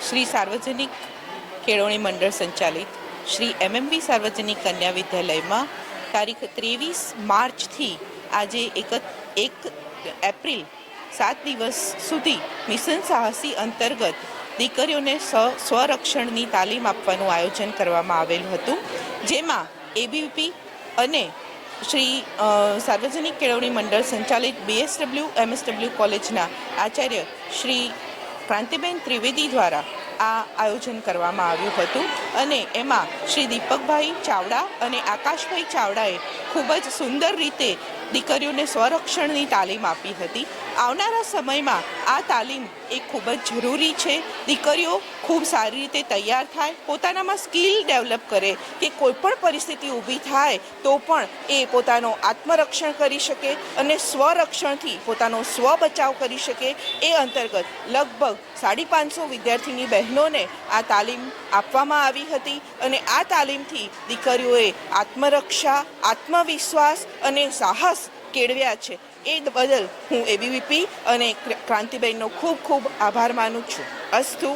श्री सार्वजनिक केळवणी मंडळ संचालित श्री MMV सार्वजनिक कन्या विद्यालय में तारीख 23 मार्च थी आज 1 एप्रिल 7 दिवस सुधी मिशन साहसी अंतर्गत दीकरीओने स्वरक्षणनी तालीम आपवानुं आयोजन करवामां आवेलुं हतुं, जेमां ABVP अने श्री सार्वजनिक केळवणी मंडळ संचालित BSW MSW कॉलेजना आचार्य श्री क्रांतिबेन त्रिवेदी द्वारा आ आयोजन करवामां आव्युं हतुं अने एमां श्री दीपकभाई चावड़ा अने आकाशभाई चावड़ाए खूब ज सुंदर रीते दीकरीओने स्वरक्षणनी तालीम आपी हती। आवनारा समयमां आ तालीम ए खूब ज जरूरी छे। दीकरीओ खूब सारी रीते तैयार थाय, पोतानामां स्किल डेवलप करे के कोईपण परिस्थिति ऊभी थाय तो पण ए पोतानो आत्मरक्षण करी शके अने स्वरक्षणथी पोतानो स्व बचाव करी शके। ए अंतर्गत लगभग 550 विद्यार्थीनी बहनोने आ तालीम आपवामां आवी हती अने आ तालीमथी दीकरीओए आत्मरक्षा, आत्मविश्वास अने साहस केळव्या छे। ए बदल हूँ ABVP अने क्रांतिबेननो खूब खूब आभार मानु छुं। अस्तु।